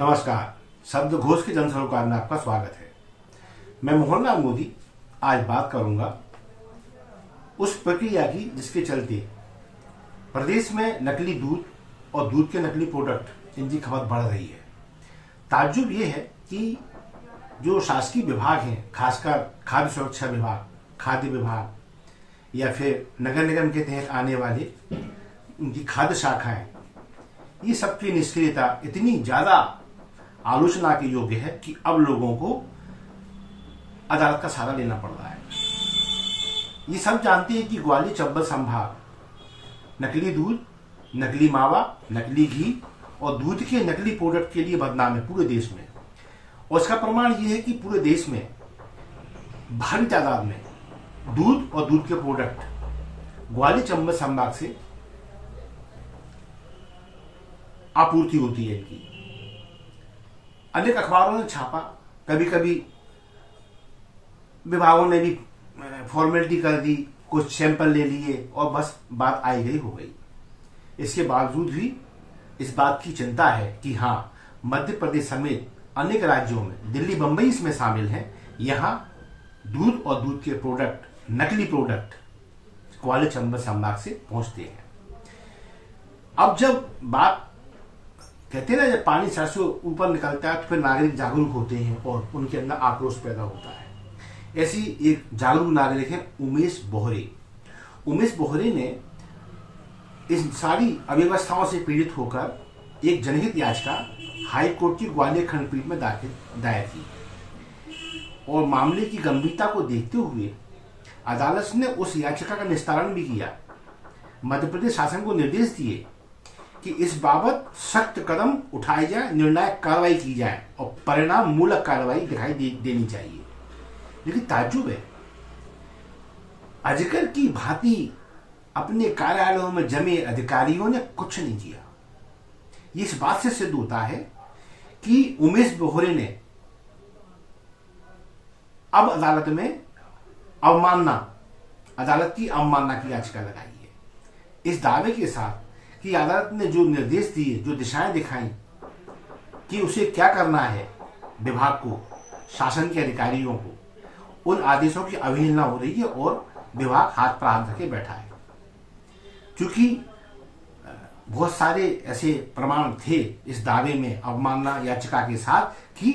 नमस्कार। शब्दघोष के जनसरोकार में आपका स्वागत है। मैं मोहनलाल मोदी आज बात करूंगा उस प्रक्रिया की जिसके चलते प्रदेश में नकली दूध और दूध के नकली प्रोडक्ट इनकी खपत बढ़ रही है। ताज्जुब ये है कि जो शासकीय विभाग हैं, खासकर खाद्य सुरक्षा विभाग, खाद्य विभाग या फिर नगर निगम के तहत आने वाले उनकी खाद्य शाखाएं, ये सबकी निष्क्रियता इतनी ज्यादा आलोचना के योग्य है कि अब लोगों को अदालत का सहारा लेना पड़ रहा है। ये सब जानते हैं कि ग्वालियर चंबल संभाग नकली दूध, नकली मावा, नकली घी और दूध के नकली प्रोडक्ट के लिए बदनाम है पूरे देश में। और इसका प्रमाण ये है कि पूरे देश में भारी तादाद में दूध और दूध के प्रोडक्ट ग्वालियर चंबल संभाग से आपूर्ति होती है इनकी। अनेक अखबारों ने छापा, कभी कभी विभागों ने भी फॉर्मेलिटी कर दी, कुछ सैंपल ले लिए और बस बात आई गई हो गई। इसके बावजूद भी इस बात की चिंता है कि हाँ, मध्य प्रदेश समेत अनेक राज्यों में, दिल्ली बंबई इसमें शामिल हैं, यहाँ दूध और दूध के प्रोडक्ट, नकली प्रोडक्ट ग्वालियर चंबल संभाग से पहुंचते हैं। अब जब बात कहते हैं ना, जब पानी सर से ऊपर निकलता है तो फिर नागरिक जागरूक होते हैं और उनके अंदर आक्रोश पैदा होता है। ऐसी एक जागरूक नागरिक है उमेश बोहरे। उमेश बोहरे ने इस सारी अव्यवस्थाओं से पीड़ित होकर एक जनहित याचिका हाई कोर्ट की ग्वालियर खंडपीठ में दायर की और मामले की गंभीरता को देखते हुए अदालत ने उस याचिका का निस्तारण भी किया। मध्य प्रदेश शासन को निर्देश दिए कि इस बाबत सख्त कदम उठाए जाए, निर्णायक कार्रवाई की जाए और परिणाम मूलक कार्रवाई दिखाई देनी चाहिए। लेकिन ताज्जुब है, अजगर की भांति अपने कार्यालयों में जमे अधिकारियों ने कुछ नहीं किया। ये इस बात से सिद्ध होता है कि उमेश बोहरे ने अब अदालत में अदालत की अवमानना की याचिका लगाई है, इस दावे के साथ कि अदालत ने जो निर्देश दिए, जो दिशाएं दिखाई कि उसे क्या करना है, विभाग को, शासन के अधिकारियों को, उन आदेशों की अवहेलना हो रही है और विभाग हाथ पर हाथ रखे बैठा है। क्योंकि बहुत सारे ऐसे प्रमाण थे इस दावे में अवमानना याचिका के साथ कि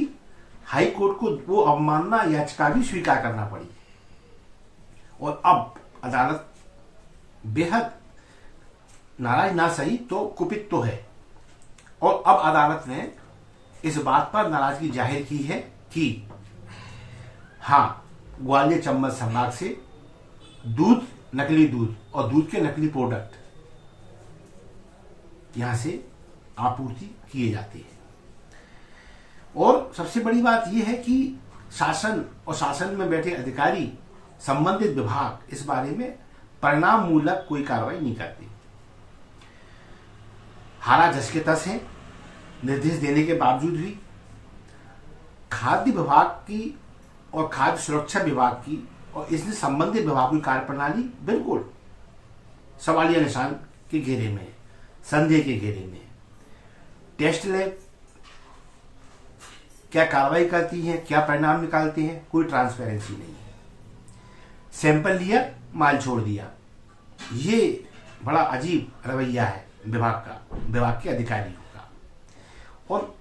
हाई कोर्ट को वो अवमानना याचिका भी स्वीकार करना पड़ी। और अब अदालत बेहद नाराज ना सही तो कुपित तो है और अब अदालत ने इस बात पर नाराजगी जाहिर की है कि हाँ, ग्वालियर चंबल संभाग से दूध, नकली दूध और दूध के नकली प्रोडक्ट यहां से आपूर्ति किए जाते हैं। और सबसे बड़ी बात यह है कि शासन और शासन में बैठे अधिकारी, संबंधित विभाग इस बारे में परिणाम मूलक कोई कार्रवाई नहीं करते। हारा जस के तस है, निर्देश देने के बावजूद भी खाद्य विभाग की और खाद्य सुरक्षा विभाग की और इससे संबंधित विभागों की कार्यप्रणाली बिल्कुल सवालिया निशान के घेरे में, संदेह के घेरे में। टेस्ट लैब क्या कार्रवाई करती है, क्या परिणाम निकालते हैं, कोई ट्रांसपेरेंसी नहीं है। सैंपल लिया, माल छोड़ दिया, ये बड़ा अजीब रवैया है विभाग के अधिकारियों का। और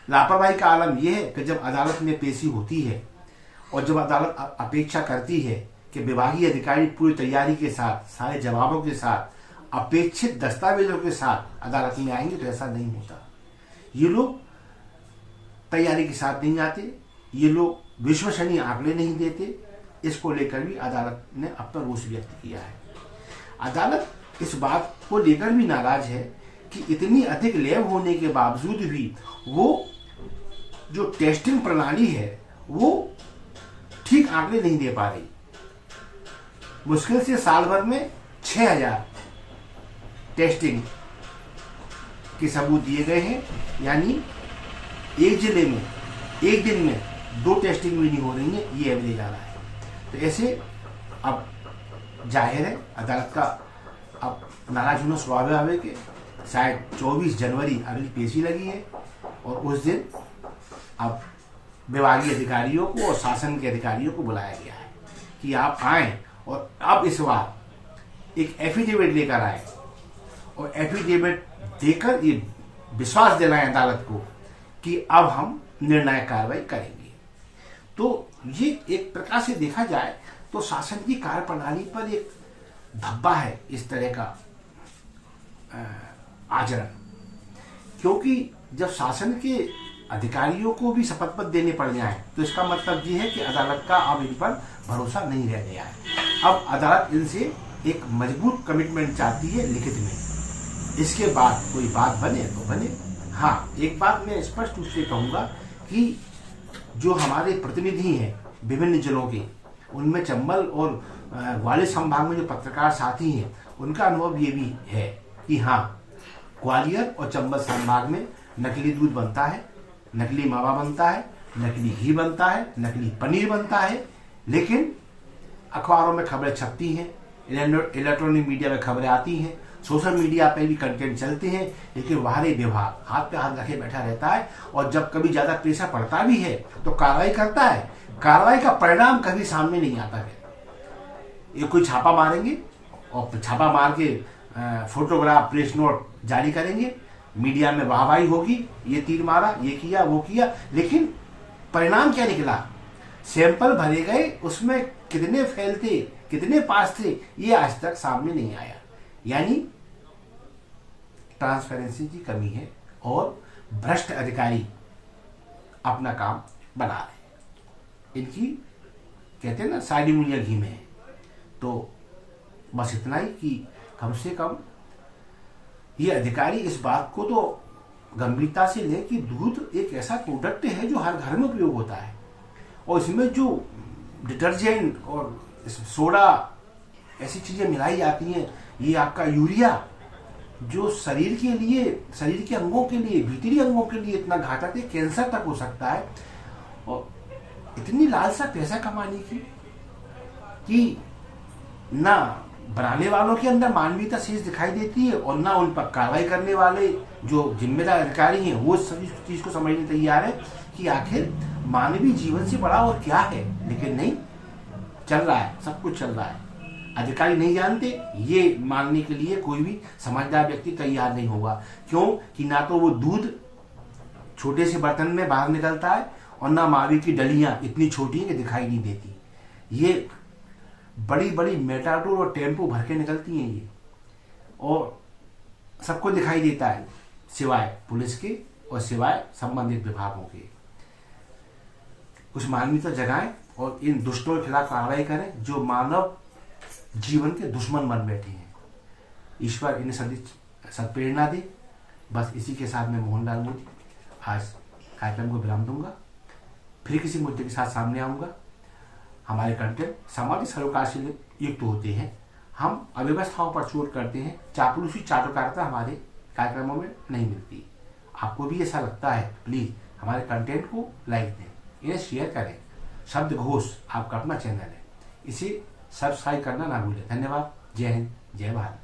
लापरवाही का आलम यह है कि जब अदालत में पेशी होती है और जब अदालत अपेक्षा करती है कि विभागीय अधिकारी पूरी तैयारी के साथ, सारे जवाबों के साथ, अपेक्षित दस्तावेजों के साथ अदालत में आएंगे, तो ऐसा नहीं होता। ये लोग तैयारी के साथ नहीं आते, ये लोग विश्वसनीय आंकड़े नहीं देते। इसको लेकर भी अदालत ने अपना रोष व्यक्त किया है। अदालत इस बात को लेकर भी नाराज है कि इतनी अधिक लैब होने के बावजूद भी वो जो टेस्टिंग प्रणाली है वो ठीक आंकड़े नहीं दे पा रही। मुश्किल से साल भर में 6000 टेस्टिंग के सबूत दिए गए हैं, यानी एक जिले में एक दिन में 2 टेस्टिंग भी नहीं हो रही है, ये एवरेज आ रहा है। तो ऐसे अब जाहिर है अदालत का अब नाराज होना स्वाभाविक है। शायद 24 जनवरी अगली पेशी लगी है और उस दिन अब विभागीय अधिकारियों को और शासन के अधिकारियों को बुलाया गया है कि आप आए और अब इस बार एक एफिडेविट लेकर आए और एफिडेविट देकर ये विश्वास दिलाएं अदालत को कि अब हम निर्णायक कार्रवाई करेंगे। तो ये एक प्रकार से देखा जाए तो शासन की कार्यप्रणाली पर एक धब्बा है इस तरह का आचरण, क्योंकि जब शासन के अधिकारियों को भी शपथ पत्र देने पड़ जाए तो इसका मतलब ये है कि अदालत का अब इन पर भरोसा नहीं रह गया है। अब अदालत इनसे एक मजबूत कमिटमेंट चाहती है लिखित में। इसके बाद कोई बात बने तो बने। हाँ, एक बात मैं स्पष्ट रूप से कहूँगा कि जो हमारे प्रतिनिधि हैं विभिन्न जिलों के, उनमें चंबल और ग्वालियर संभाग में जो पत्रकार साथी हैं उनका अनुभव ये भी है कि हाँ, ग्वालियर और चंबल संभाग में नकली दूध बनता है, नकली मावा बनता है, नकली घी बनता है, नकली पनीर बनता है, लेकिन अखबारों में खबरें छपती हैं, इलेक्ट्रॉनिक मीडिया में खबरें आती हैं, सोशल मीडिया पे भी कंटेंट चलते हैं, लेकिन बाहरी विभाग हाथ पे हाथ रखे बैठा रहता है और जब कभी ज्यादा प्रेशर पड़ता भी है तो कार्रवाई करता है। कार्रवाई का परिणाम कभी सामने नहीं आता है। ये कोई छापा मारेंगे और छापा मार के फोटोग्राफ प्रेस नोट जारी करेंगे, मीडिया में वाहवाही होगी, ये तीर मारा, ये किया, वो किया, लेकिन परिणाम क्या निकला? सैंपल भरे गए, उसमें कितने फेल थे, कितने पास थे, ये आज तक सामने नहीं आया। यानी ट्रांसपेरेंसी की कमी है और भ्रष्ट अधिकारी अपना काम बना रहे। इनकी कहते हैं ना सारी मुनिया घी में है। तो बस इतना ही कि कम से कम ये अधिकारी इस बात को तो गंभीरता से ले कि दूध एक ऐसा प्रोडक्ट है जो हर घर में उपयोग होता है और इसमें जो डिटर्जेंट और सोडा ऐसी चीजें मिलाई जाती हैं, ये आपका यूरिया जो शरीर के लिए, शरीर के अंगों के लिए, भीतरी अंगों के लिए इतना घातक है, कैंसर तक हो सकता है। और इतनी लालसा पैसा कमाने की कि ना बनाने वालों के अंदर मानवीयता शेष दिखाई देती है और ना उन पर कार्रवाई करने वाले जो जिम्मेदार अधिकारी हैं वो सभी चीज को समझने तैयार है कि आखिर मानवीय जीवन से बड़ा और क्या है। लेकिन नहीं, चल रहा है, सब कुछ चल रहा है। अधिकारी नहीं जानते, ये मानने के लिए कोई भी समझदार व्यक्ति तैयार नहीं होगा। क्यों कि ना तो वो दूध छोटे से बर्तन में बाहर निकलता है और ना मावी की डलियां इतनी छोटी हैं कि दिखाई नहीं देती। ये बड़ी बड़ी मेटाडोर और टेम्पो भर के निकलती हैं ये, और सबको दिखाई देता है सिवाय पुलिस के और सिवाय संबंधित विभागों के। कुछ मानवीयता जगाएं और इन दुष्टों के खिलाफ कार्रवाई करें जो मानव जीवन के दुश्मन बन बैठे हैं। ईश्वर इन्हें सदप्रेरणा दे। बस इसी के साथ मैं मोहनलाल मोदी आज कार्यक्रम को विराम दूंगा। फिर किसी मुद्दे के साथ सामने आऊंगा। हमारे कंटेंट सामाजिक सरोकार से युक्त होते हैं। हम अव्यवस्थाओं पर चोट करते हैं। चापलूसी चाटुकारिता हमारे कार्यक्रमों में नहीं मिलती। आपको भी ऐसा लगता है, प्लीज हमारे कंटेंट को लाइक दें, इन्हें शेयर करें। शब्द घोष आपका अपना चैनल है, इसे सब्सक्राइब करना ना भूलें। धन्यवाद। जय हिंद, जय भारत।